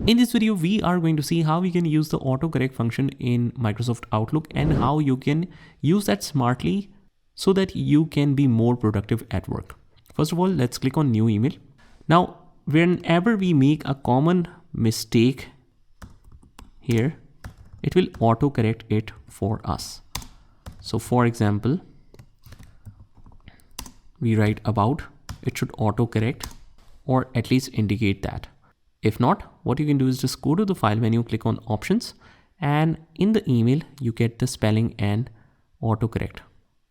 In this video, we are going to see how we can use the autocorrect function in Microsoft Outlook and how you can use that smartly so that you can be more productive at work. First of all, let's click on new email. Now, whenever we make a common mistake here, it will autocorrect it for us. So for example, we write about, it should autocorrect or at least indicate that. If not, what you can do is just go to the file menu, click on options, and in the email, you get the spelling and autocorrect.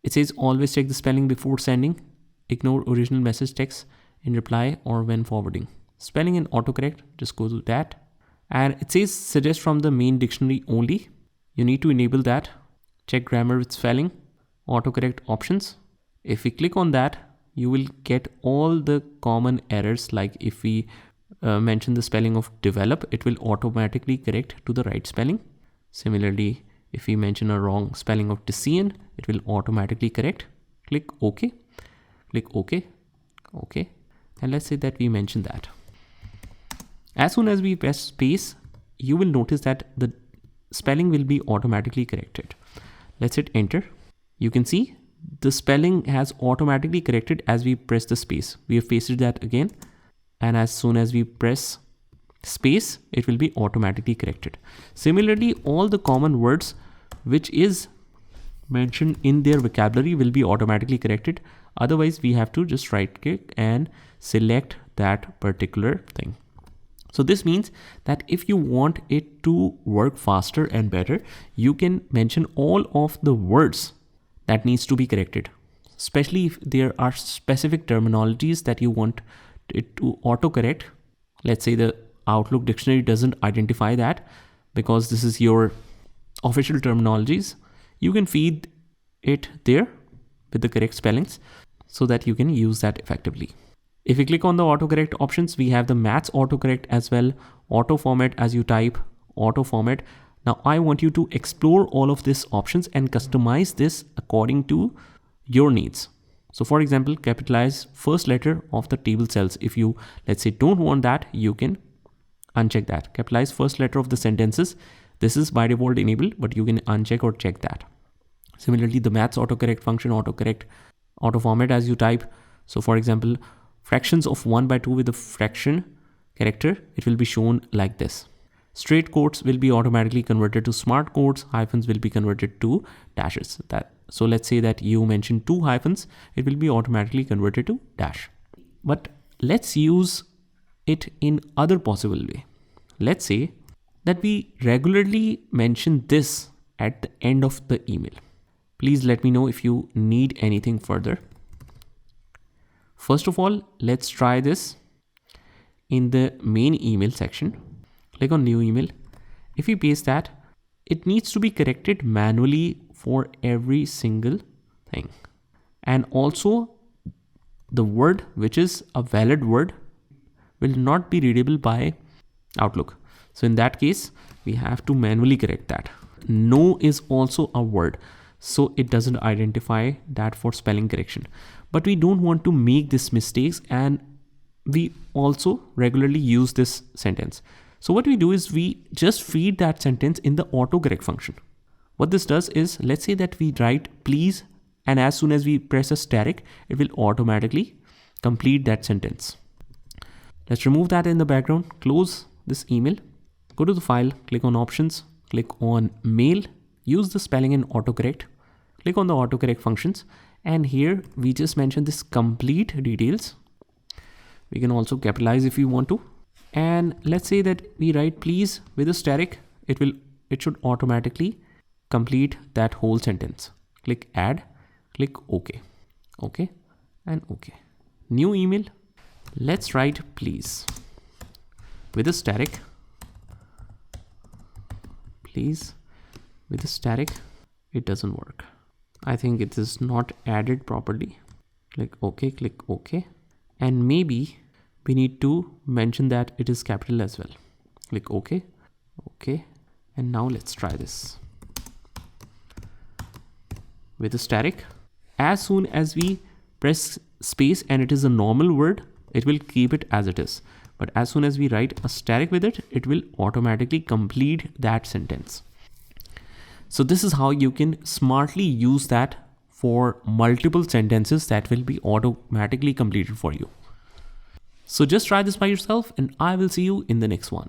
It says always check the spelling before sending, ignore original message text in reply or when forwarding. Spelling and autocorrect, just go to that. And it says suggest from the main dictionary only. You need to enable that. Check grammar with spelling, autocorrect options. If we click on that, you will get all the common errors. Like if we mention the spelling of develop, it will automatically correct to the right spelling. Similarly, if we mention a wrong spelling of decision, it will automatically correct. Click OK, click OK, OK. And let's say that we mention that. As soon as we press space, you will notice that the spelling will be automatically corrected. Let's hit enter. You can see the spelling has automatically corrected as we press the space. We have pasted that again. And as soon as we press space, it will be automatically corrected. Similarly, all the common words which is mentioned in their vocabulary will be automatically corrected. Otherwise, we have to just right click and select that particular thing. So this means that if you want it to work faster and better, you can mention all of the words that needs to be corrected, especially if there are specific terminologies that you want it to autocorrect. Let's say the Outlook dictionary doesn't identify that because this is your official terminologies. You can feed it there with the correct spellings so that you can use that effectively. If we click on the autocorrect options, we have the maths autocorrect as well, auto format as you type, auto format. Now I want you to explore all of these options and customize this according to your needs. So for example, capitalize first letter of the table cells. If you, let's say, don't want that, you can uncheck that. Capitalize first letter of the sentences. This is by default enabled, but you can uncheck or check that. Similarly, the maths autocorrect function, autocorrect, auto format as you type. So for example, fractions of 1/2 with the fraction character, it will be shown like this. Straight quotes will be automatically converted to smart quotes. Hyphens will be converted to dashes. So let's say that you mention 2 hyphens, it will be automatically converted to dash. But let's use it in other possible way. Let's say that we regularly mention this at the end of the email. Please let me know if you need anything further. First of all, let's try this in the main email section. Click on new email. If we paste that, it needs to be corrected manually for every single thing. And also the word which is a valid word will not be readable by Outlook. So in that case, we have to manually correct that. No is also a word, so it doesn't identify that for spelling correction. But we don't want to make these mistakes, and we also regularly use this sentence. So what we do is we just feed that sentence in the autocorrect function. What this does is, let's say that we write please, and as soon as we press asterisk, it will automatically complete that sentence. Let's remove that in the background, close this email, go to the file, click on options, click on mail, use the spelling and autocorrect, click on the autocorrect functions, and here we just mentioned this complete details. We can also capitalize if you want to. And let's say that we write please with asterisk, it should automatically complete that whole sentence. Click add, click OK, OK, and OK. New email. Let's write please with asterisk, please with asterisk. It doesn't work. I think it is not added properly. Click OK, click OK. And maybe we need to mention that it is capital as well. Click OK, OK. And now let's try this. With asterisk, as soon as we press space and it is a normal word, it will keep it as it is. But as soon as we write a static with it, it will automatically complete that sentence. So this is how you can smartly use that for multiple sentences that will be automatically completed for you. So just try this by yourself, and I will see you in the next one.